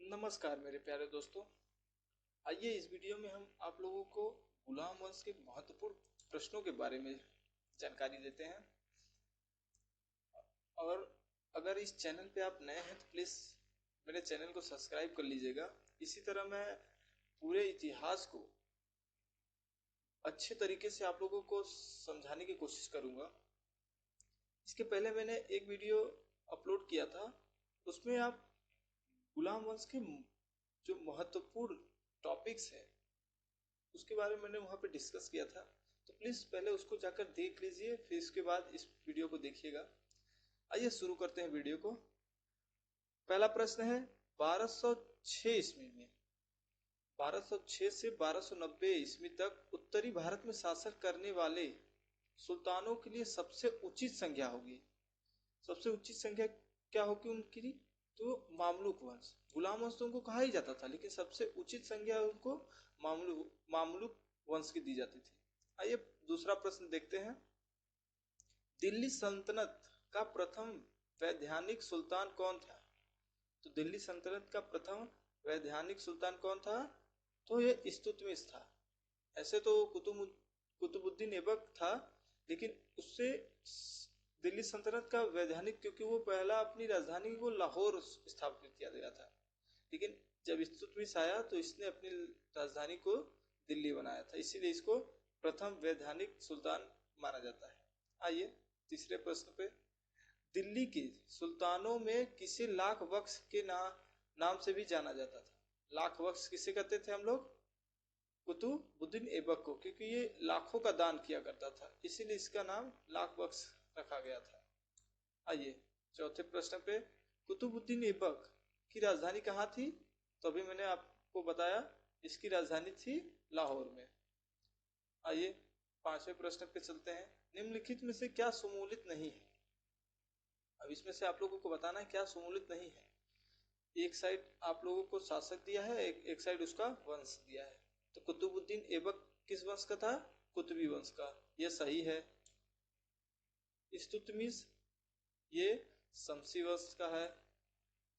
नमस्कार मेरे प्यारे दोस्तों। आइए इस वीडियो में हम आप लोगों को गुलाम वंश के महत्वपूर्ण प्रश्नों के बारे में जानकारी देते हैं। और अगर इस चैनल पे आप नए हैं तो प्लीज़ मेरे चैनल को सब्सक्राइब कर लीजिएगा। इसी तरह मैं पूरे इतिहास को अच्छे तरीके से आप लोगों को समझाने की कोशिश करूँगा। इसके पहले मैंने एक वीडियो अपलोड किया था, उसमें आप गुलाम वंश के जो महत्वपूर्ण टॉपिक्स है उसके बारे में मैंने वहाँ पे डिस्कस किया था, तो प्लीज़ पहले उसको जाकर देख लीजिए, फिर इसके बाद इस वीडियो को देखिएगा। आइए शुरू करते हैं वीडियो को। पहला प्रश्न है 1206 ईस्वी में 1206 से 1290 ईस्वी तक उत्तरी भारत में शासन करने वाले सुल्तानों के लिए सबसे उचित संज्ञा होगी। सबसे उचित संज्ञा क्या होगी उनकी? तो मामलुक वंश। गुलाम वंश तो उनको कहा ही जाता था, लेकिन सबसे उचित संज्ञा उनको मामलुक वंश की दी जाती थी। आइए दूसरा प्रश्न देखते हैं। दिल्ली सल्तनत का प्रथम वैधानिक सुल्तान कौन था? तो दिल्ली सल्तनत का प्रथम वैधानिक सुल्तान कौन था? तो ये इल्तुतमिश था। ऐसे तो कुतुबुद्दीन ऐबक था, लेकिन उससे दिल्ली सल्तनत का वैधानिक, क्योंकि वो पहला अपनी राजधानी को लाहौर स्थापित किया गया था, लेकिन जब इल्तुतमिश आया तो इसने अपनी राजधानी को दिल्ली बनाया था, इसीलिए इसको प्रथम वैधानिक सुल्तान माना जाता है। आइए तीसरे प्रश्न पे। दिल्ली के सुल्तानों में किसे लाख बख्श के नाम से भी जाना जाता था? लाख बख्श किसे कहते थे हम लोग? कुतुबुद्दीन ऐबक को, क्योंकि ये लाखों का दान किया करता था, इसीलिए इसका नाम लाख बख्श रखा गया था। आइए चौथे प्रश्न पे। कुतुबुद्दीन ऐबक की राजधानी कहाँ थी? तो अभी मैंने आपको बताया, इसकी राजधानी थी लाहौर में। आइए पांचवें प्रश्न पे चलते हैं। निम्नलिखित में से क्या सुमूलित नहीं है? अब इसमें से आप लोगों को बताना है क्या सुमूलित नहीं है। एक साइड आप लोगों को शासक दिया है, एक साइड उसका वंश दिया है। तो कुतुबुद्दीन ऐबक किस वंश का था? कुतुबी वंश का, यह सही है। इल्तुतमिश ये शमसी वंश का है।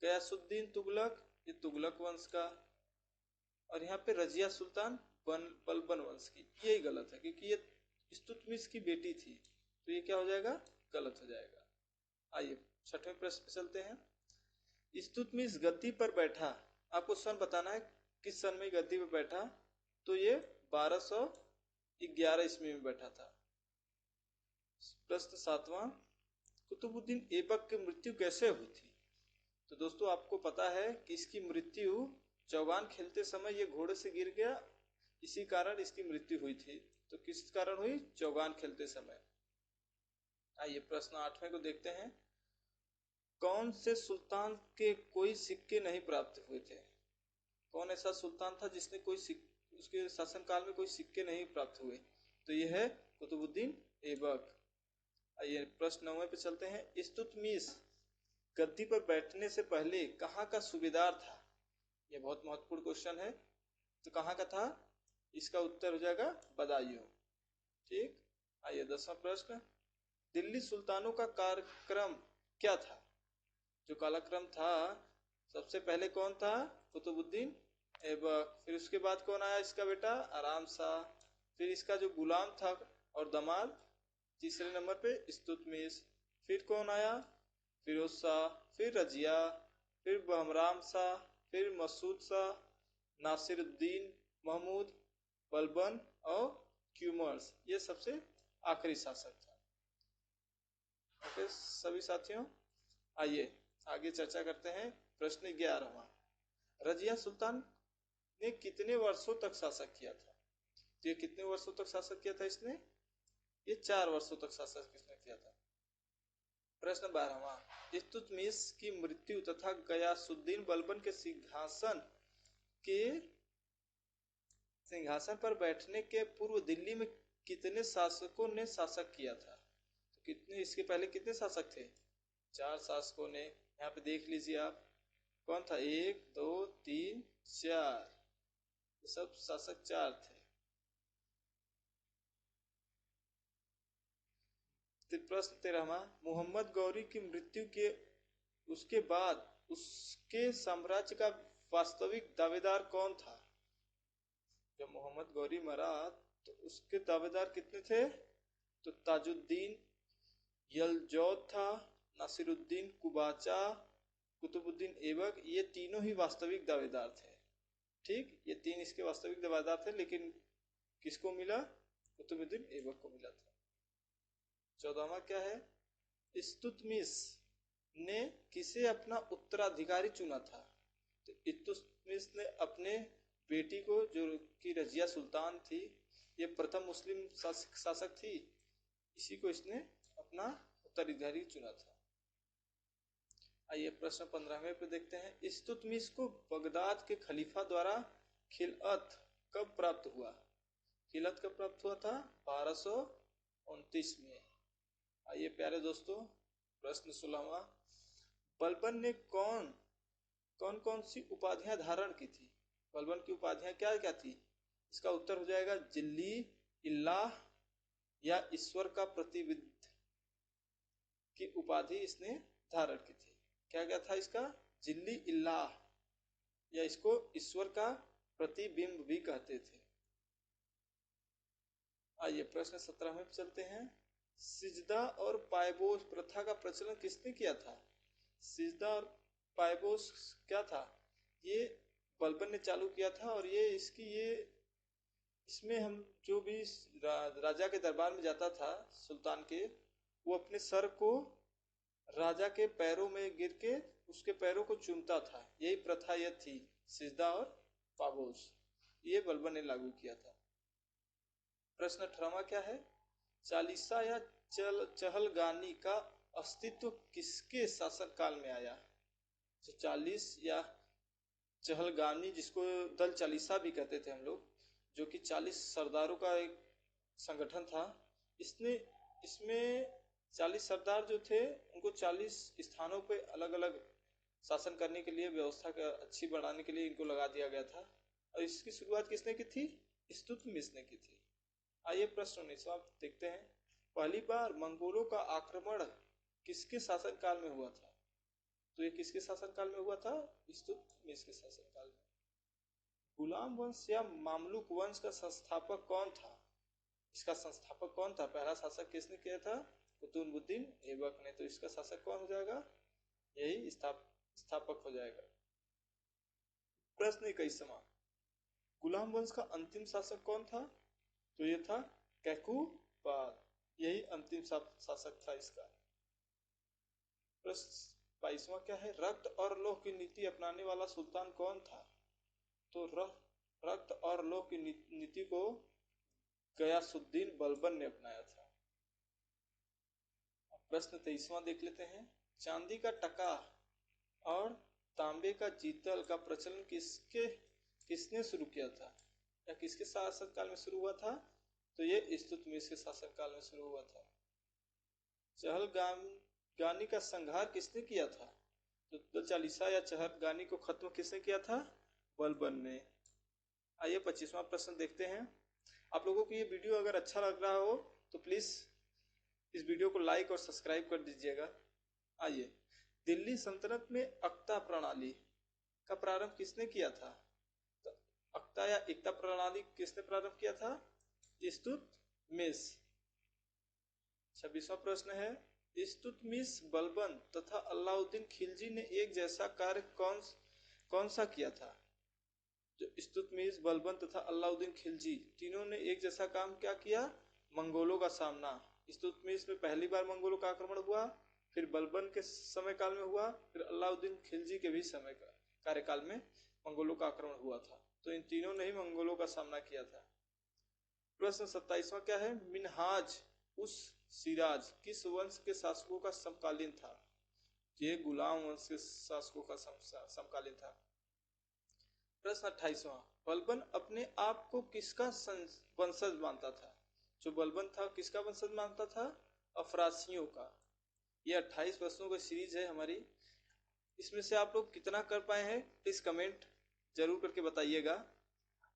गयासुद्दीन तुगलक ये तुगलक वंश का। और यहाँ पे रजिया सुल्तान बलबन वंश की, ये गलत है, क्योंकि ये इल्तुतमिश की बेटी थी, तो ये क्या हो जाएगा? गलत हो जाएगा। आइए छठवें प्रश्न पे चलते हैं। इल्तुतमिश गद्दी पर बैठा, आपको सन बताना है किस सन में गद्दी पर बैठा। तो ये 1211 ईस्वी में बैठा था। प्रश्न सातवां। कुतुबुद्दीन ऐबक की मृत्यु कैसे हुई थी? तो दोस्तों आपको पता है कि इसकी मृत्यु चौगान खेलते समय ये घोड़े से गिर गया, इसी कारण इसकी मृत्यु हुई थी। तो किस कारण हुई? चौगान खेलते समय। आइए प्रश्न आठवें को देखते हैं। कौन से सुल्तान के कोई सिक्के नहीं प्राप्त हुए थे? कौन ऐसा सुल्तान था जिसने उसके शासनकाल में कोई सिक्के नहीं प्राप्त हुए? तो यह है कुतुबुद्दीन ऐबक। आइए प्रश्न नौवें पे चलते हैं। इल्तुतमिश गद्दी पर बैठने से पहले कहाँ का सूबेदार था? यह बहुत महत्वपूर्ण क्वेश्चन है। तो कहाँ का था? इसका उत्तर हो जाएगा बदायूं। ठीक। आइए 10वां प्रश्न। दिल्ली सुल्तानों का कार्यक्रम क्या था? जो कालक्रम था, सबसे पहले कौन था? कुतुबुद्दीन ऐबक। फिर उसके बाद कौन आया? इसका बेटा आराम शाह। फिर इसका जो गुलाम था और दामाद, तीसरे नंबर पे इल्तुतमिश। फिर कौन आया? फिरोज शाह, फिर रजिया, फिर बहराम शाह, फिर मसूद शाह, नासिरुद्दीन महमूद, बलबन और क्यूमर्स। ये सबसे आखिरी शासक था। ओके सभी साथियों, आइए आगे चर्चा करते हैं। प्रश्न 11वां। रजिया सुल्तान ने कितने वर्षों तक शासक किया था? तो ये कितने वर्षों तक शासक किया था इसने? ये 4 वर्षों तक शासक किसने किया था। प्रश्न 12वां। इल्तुतमिश की मृत्यु तथा गयासुद्दीन बलबन के सिंहासन पर बैठने के पूर्व दिल्ली में कितने शासकों ने शासक किया था? तो कितने, इसके पहले कितने शासक थे? 4 शासकों ने। यहाँ पे देख लीजिए आप, कौन था? 1 2 3 4, ये सब शासक 4 थे। प्रश्न 13वां। मोहम्मद गौरी की मृत्यु के उसके बाद उसके साम्राज्य का वास्तविक दावेदार कौन था? जब मोहम्मद गौरी मरा तो उसके दावेदार कितने थे? तो ताजुद्दीन, यलजौद था, नासिरुद्दीन कुबाचा, कुतुबुद्दीन ऐबक, ये तीनों ही वास्तविक दावेदार थे। ठीक, ये तीन इसके वास्तविक दावेदार थे, लेकिन किसको मिला? कुतुबुद्दीन ऐबक को मिला था। 14वां क्या है? इल्तुतमिश ने किसे अपना उत्तराधिकारी चुना था? तो इल्तुतमिश ने अपने बेटी को, जो कि रजिया सुल्तान थी, ये प्रथम मुस्लिम शासक थी, इसी को इसने अपना उत्तराधिकारी चुना था। आइए प्रश्न 15वें पे देखते हैं। इल्तुतमिश को बगदाद के खलीफा द्वारा खिलअत कब प्राप्त हुआ? खिलअत कब प्राप्त हुआ था? 1229 में। आइए प्यारे दोस्तों, प्रश्न 16वां। बलबन ने कौन कौन सी उपाधियां धारण की थी? बलबन की उपाधियां क्या क्या थी? इसका उत्तर हो जाएगा जिल्ली, इल्लाह या ईश्वर का प्रतिविध की उपाधि इसने धारण की थी। क्या क्या था इसका? जिल्ली, इल्लाह, या इसको ईश्वर का प्रतिबिंब भी कहते थे। आइए प्रश्न 17 में चलते हैं। सिजदा और पायबोस प्रथा का प्रचलन किसने किया था? सिजदा और पायबोस क्या था? ये बलबन ने चालू किया था, और ये इसमें हम जो भी राजा के दरबार में जाता था सुल्तान के, वो अपने सर को राजा के पैरों में गिर के उसके पैरों को चूमता था। यही प्रथा यह थी, सिजदा और पाबोस, ये बलबन ने लागू किया था। प्रश्न 18वां क्या है? चालीसा या चहलगानी का अस्तित्व किसके शासन काल में आया? तो 40 या चहलगानी, जिसको दल चालीसा भी कहते थे हम लोग, जो कि 40 सरदारों का एक संगठन था, इसमें 40 सरदार जो थे, उनको 40 स्थानों पे अलग अलग शासन करने के लिए, व्यवस्था का अच्छी बढ़ाने के लिए इनको लगा दिया गया था। और इसकी शुरुआत किसने की थी? इल्तुतमिश ने की थी। आइए प्रश्न 19वां देखते हैं। पहली बार मंगोलों का आक्रमण किसके शासन काल में हुआ था? तो ये किसके शासन काल में हुआ था? इल्तुतमिश के शासन काल में। गुलाम वंश या मामलुक वंश का संस्थापक कौन था? इसका संस्थापक कौन था? पहला शासक किसने किया था? कुतुबुद्दीन ऐबक ने। तो इसका शासक कौन हो जाएगा? यही स्थापक हो जाएगा। प्रश्न 21वां। गुलाम वंश का अंतिम शासक कौन था? तो ये था कैकूबाद, यही अंतिम शासक था इसका। प्रश्न 22वां क्या है? रक्त और लौह की नीति अपनाने वाला सुल्तान कौन था? तो रक्त और लौह की नीति को गयासुद्दीन बलबन ने अपनाया था। प्रश्न 23वां देख लेते हैं। चांदी का टका और तांबे का जीतल का प्रचलन किसने शुरू किया था, या किसके शासन काल में शुरू हुआ था? तो ये इल्तुतमिश के शासन काल में शुरू हुआ था। चहलगानी का संहार किसने किया था? तो दल चालीसा या चहलगानी को खत्म किसने किया था? बलबन ने। आइए 25वां प्रश्न देखते हैं। आप लोगों को ये वीडियो अगर अच्छा लग रहा हो तो प्लीज इस वीडियो को लाइक और सब्सक्राइब कर दीजिएगा। आइए, दिल्ली सल्तनत में अक्ता प्रणाली का प्रारंभ किसने किया था? तो अक्ता या इक्ता प्रणाली किसने प्रारंभ किया था? इल्तुतमिश। 26वां प्रश्न है। इल्तुतमिश, बलबन तथा अलाउद्दीन खिलजी ने एक जैसा कार्य कौन सा किया था? जो इल्तुतमिश, बलबन तथा अलाउद्दीन खिलजी तीनों ने एक जैसा काम क्या किया? मंगोलों का सामना। इल्तुतमिश में पहली बार मंगोलों का आक्रमण हुआ, फिर बलबन के समय काल में हुआ, फिर अलाउद्दीन खिलजी के भी समय का कार्यकाल में मंगोलों का आक्रमण हुआ था। तो इन तीनों ने ही मंगोलों का सामना किया था। प्रश्न 27वां क्या है? मिन्हाज उस सिराज किस वंश के शासकों का समकालीन था? ये गुलाम वंश के शासकों का समकालीन था। प्रश्न 28वां। बलबन अपने आप को किसका वंशज मानता था? जो बलबन था किसका वंशज मानता था? अफरासियों का। ये 28 प्रश्नों की सीरीज है हमारी। इसमें से आप लोग कितना कर पाए हैं प्लीज कमेंट जरूर करके बताइएगा।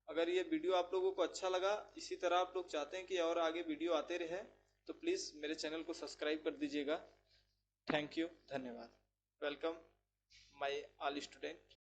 अगर ये वीडियो आप लोगों को अच्छा लगा, इसी तरह आप लोग चाहते हैं कि और आगे वीडियो आते रहे, तो प्लीज मेरे चैनल को सब्सक्राइब कर दीजिएगा। थैंक यू, धन्यवाद। Welcome my all student.